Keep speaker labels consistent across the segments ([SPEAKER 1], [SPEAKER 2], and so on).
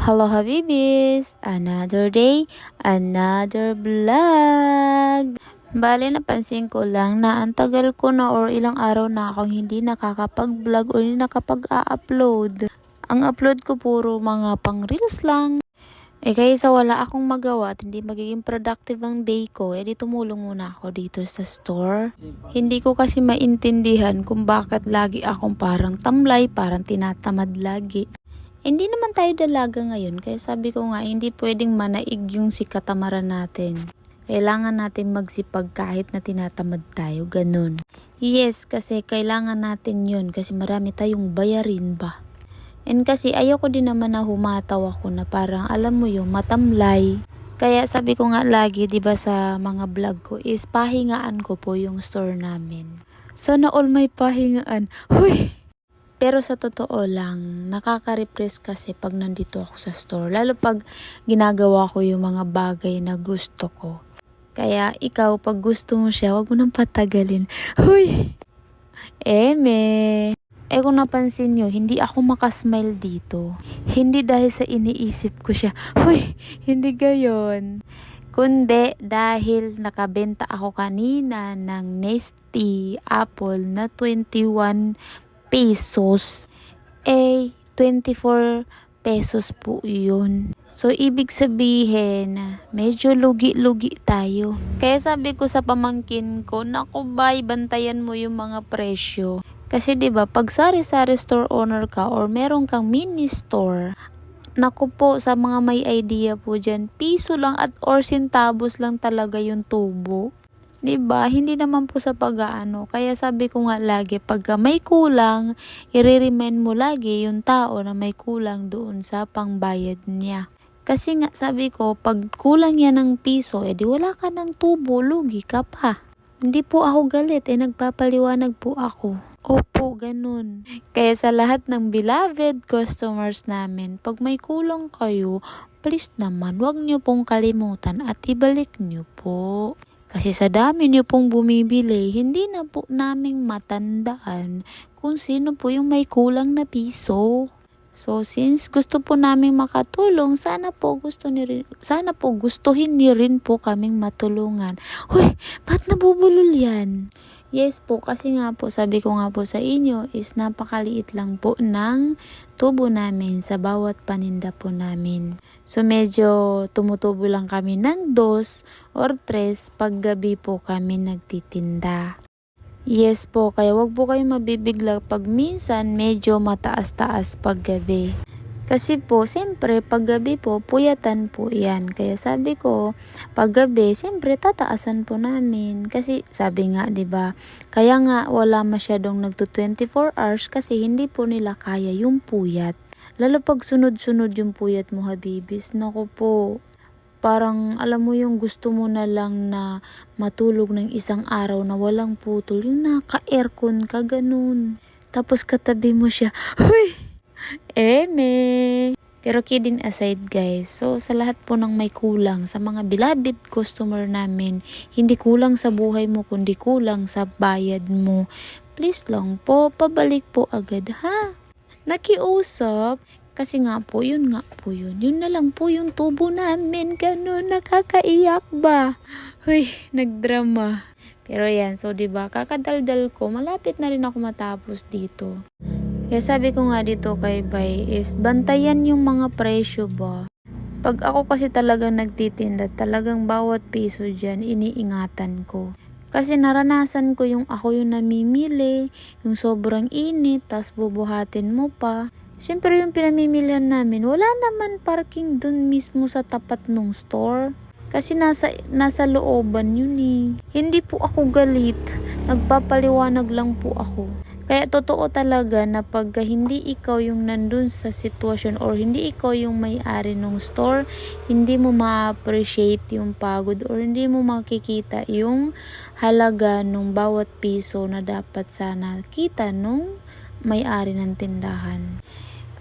[SPEAKER 1] Hello Habibis! Another day, another vlog! Bale, napansin ko lang na ang tagal ko na or ilang araw na akong hindi nakakapag-vlog or hindi nakapag-upload. Ang upload ko puro mga pang reels lang. Kaya sa wala akong magawa at hindi magiging productive ang day ko, di tumulong muna ako dito sa store. Hindi ko kasi maintindihan kung bakit lagi akong parang tamlay, parang tinatamad lagi. Hindi naman tayo dalaga ngayon, kaya sabi ko nga, hindi pwedeng manaig yung si katamaran natin. Kailangan natin magsipag kahit na tinatamad tayo, ganun. Yes, kasi kailangan natin yun kasi marami tayong bayarin ba. And kasi ayoko din naman na humataw ako na parang alam mo yung matamlay. Kaya sabi ko nga lagi, 'di ba sa mga vlog ko is pahingaan ko po yung store namin. Sana all may pahingaan. Huy! Pero sa totoo lang, nakaka-repress kasi pag nandito ako sa store. Lalo pag ginagawa ko yung mga bagay na gusto ko. Kaya ikaw, pag gusto mo siya, wag mo nang patagalin. Huy! Eme! Kung napansin nyo, hindi ako makasmile dito. Hindi dahil sa iniisip ko siya. Huy! Hindi gayon. Kundi dahil nakabenta ako kanina ng Nesty Apple na 21 pesos. 24 pesos po yun. So, ibig sabihin, medyo lugi-lugi tayo. Kaya sabi ko sa pamangkin ko, naku bay, bantayan mo yung mga presyo. Kasi 'di ba pag sari-sari store owner ka or meron kang mini store, naku po, sa mga may idea po dyan, piso lang at or centavos lang talaga yung tubo. 'Di ba? Hindi naman po sa pag-aano. Kaya sabi ko nga lagi, pagka may kulang, i-remind mo lagi yung tao na may kulang doon sa pangbayad niya. Kasi nga sabi ko, pag kulang yan ng piso, di wala ka ng tubo, lugi ka pa. Hindi po ako galit, nagpapaliwanag po ako. Opo, ganun. Kaya sa lahat ng beloved customers namin, pag may kulang kayo, please naman, wag nyo pong kalimutan at ibalik nyo po. Kasi sa dami niyo pong bumibili, hindi na po naming matandaan kung sino po yung may kulang na piso. So since gusto po naming makatulong, sana po gustuhin niyo rin po kaming matulungan. Hoy, ba't nabubulol yan? Yes po, kasi nga po, sabi ko nga po sa inyo is napakaliit lang po ng tubo namin sa bawat paninda po namin. So medyo tumutubo lang kami ng 2 or 3 pag gabi po kami nagtitinda. Yes po, kaya wag po kayong mabibigla pag minsan medyo mataas-taas pag gabi. Kasi po, siyempre, pag gabi po, puyatan po yan. Kaya sabi ko, pag gabi, siyempre, tataasan po namin. Kasi, sabi nga, 'di ba? Kaya nga, wala masyadong nagto 24 hours kasi hindi po nila kaya yung puyat. Lalo pag sunod-sunod yung puyat mo, Habibis. Naku po, parang alam mo yung gusto mo na lang na matulog ng isang araw na walang putol. Yung naka-aircon ka, ganun. Tapos katabi mo siya, huy! Eme! Pero kidding aside guys, so sa lahat po ng may kulang, sa mga beloved customer namin, hindi kulang sa buhay mo kundi kulang sa bayad mo. Please lang po, pabalik po agad ha. Nakiusap. Kasi nga po, yun nga po yun. Yun na lang po yung tubo namin. Ganun, nakakaiyak ba? Huy, nagdrama. Pero yan, so 'di ba kakadaldal ko, malapit na rin ako matapos dito. Kaya sabi ko nga dito kay Bay is bantayan yung mga presyo ba. Pag ako kasi talagang nagtitinda, talagang bawat piso dyan iniingatan ko. Kasi naranasan ko yung ako yung namimili, yung sobrang init, tas bubuhatin mo pa. Siyempre yung pinamimilian namin, wala naman parking dun mismo sa tapat ng store. Kasi nasa looban yun eh. Hindi po ako galit, nagpapaliwanag lang po ako. Kaya totoo talaga na pag hindi ikaw yung nandun sa sitwasyon or hindi ikaw yung may-ari ng store, hindi mo ma-appreciate yung pagod or hindi mo makikita yung halaga ng bawat piso na dapat sana kita nung may-ari ng tindahan.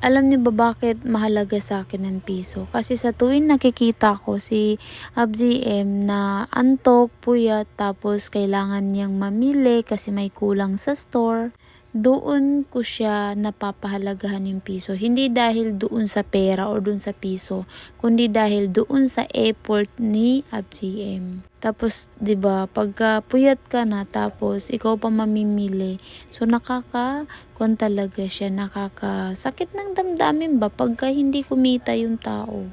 [SPEAKER 1] Alam niyo ba bakit mahalaga sa akin ng piso? Kasi sa tuwing nakikita ko si AbGM na antok, puyat, tapos kailangan niyang mamili kasi may kulang sa store, doon ko siya napapahalagahan yung piso. Hindi dahil doon sa pera o doon sa piso, kundi dahil doon sa effort ni ABS-CBN. Tapos, 'di ba, pagka puyat ka na tapos ikaw pa mamimili. So nakaka-kuan talaga siya, nakakasakit ng damdamin ba pagka hindi kumita yung tao.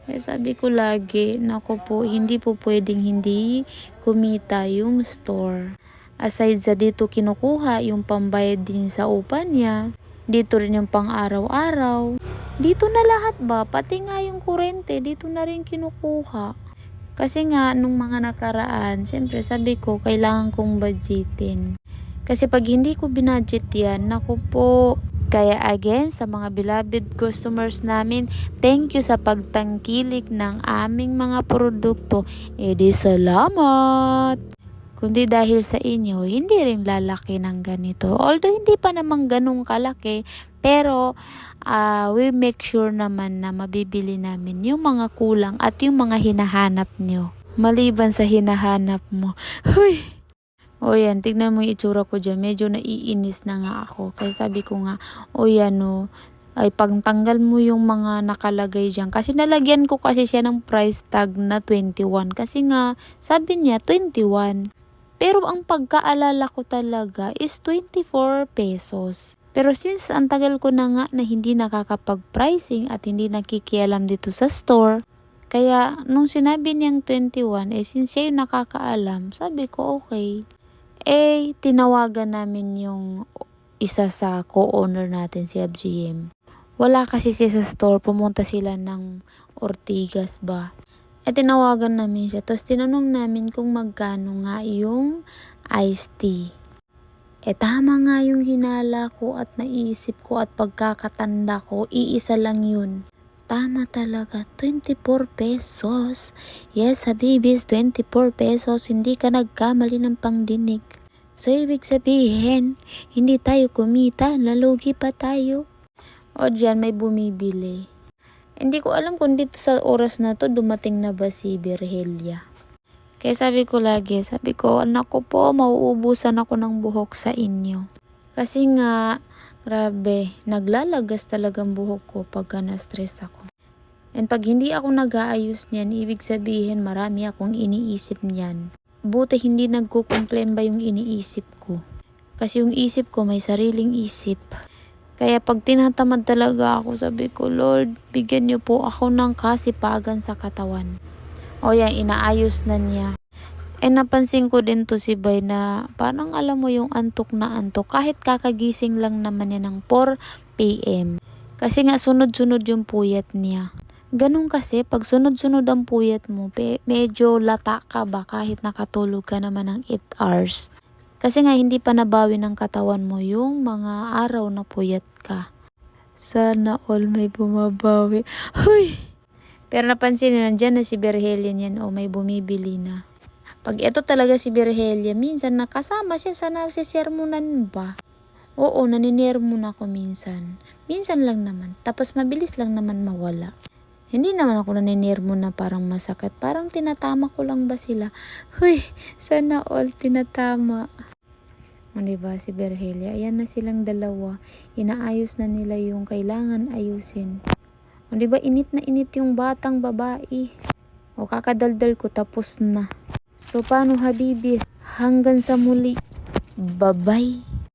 [SPEAKER 1] Kaya sabi ko lagi, naku po, hindi po pwedeng hindi kumita yung store. Aside sa dito kinukuha yung pambayad din sa upa niya, dito rin yung pang araw-araw. Dito na lahat ba, pati nga yung kurente, dito na rin kinukuha. Kasi nga, nung mga nakaraan, siyempre sabi ko, kailangan kong budgetin. Kasi pag hindi ko binudget yan, naku po. Kaya again, sa mga beloved customers namin, thank you sa pagtangkilik ng aming mga produkto. Edi salamat! Kundi dahil sa inyo, hindi rin lalaki ng ganito. Although hindi pa naman ganun kalaki, pero we make sure naman na mabibili namin yung mga kulang at yung mga hinahanap nyo. Maliban sa hinahanap mo. Huy! O yan, tignan mo yung itsura ko dyan. Medyo naiinis na nga ako. Kaya sabi ko nga, o yan o, ay pagtanggal mo yung mga nakalagay dyan. Kasi nalagyan ko kasi siya ng price tag na 21. Kasi nga, sabi niya 21. Pero ang pagkaalala ko talaga is 24 pesos. Pero since ang tagal ko na nga na hindi nakakapag-pricing at hindi nakikialam dito sa store, kaya nung sinabi niyang 21, since siya yung nakakaalam, sabi ko okay. Tinawagan namin yung isa sa co-owner natin, si ABS-CBN. Wala kasi siya sa store, pumunta sila ng Ortigas ba. Tinawagan namin siya. Tapos tinanong namin kung magkano nga yung iced tea. Tama nga yung hinala ko at naisip ko at pagkakatanda ko, iisa lang yun. Tama talaga, 24 pesos. Yes, Habibis, 24 pesos. Hindi ka nagkamali ng pangdinig. So, ibig sabihin, hindi tayo kumita, nalugi pa tayo. O dyan, may bumibili. Hindi ko alam kung dito sa oras na to dumating na ba si Virgelia. Kaya sabi ko lagi, anak ko po, mauubusan ako ng buhok sa inyo. Kasi nga, grabe, naglalagas talagang buhok ko pagka na-stress ako. And pag hindi ako nag-aayos niyan, ibig sabihin marami akong iniisip niyan. Buti hindi nagko-complain ba yung iniisip ko. Kasi yung isip ko may sariling isip. Kaya pag tinatamad talaga ako, sabi ko, Lord, bigyan niyo po ako ng kasipagan sa katawan. O yan, inaayos na niya. Napansin ko din to si Bay na parang alam mo yung antok na antok. Kahit kakagising lang naman niya ng 4 p.m. Kasi nga sunod-sunod yung puyat niya. Ganun kasi, pag sunod-sunod ang puyat mo, medyo lata ka ba kahit nakatulog ka naman ng 8 hours. Kasi nga hindi pa nabawi ng katawan mo yung mga araw na puyat ka. Sana all may bumabawi. Huy! Pero napansin na nandyan na si Virgelia niyan o may bumibili na. Pag ito talaga si Virgelia, minsan nakasama siya sa nasisermonan ba? Oo, naninermon ako minsan. Minsan lang naman. Tapos mabilis lang naman mawala. Hindi naman ako naninermon na parang masakit. Parang tinatama ko lang ba sila? Huy! Sana all tinatama. O diba, si Virgelia, ayan na silang dalawa. Inaayos na nila yung kailangan ayusin. O diba, init na init yung batang babae. O kakadaldal ko, tapos na. So, paano Habibi? Hanggang sa muli. Bye-bye.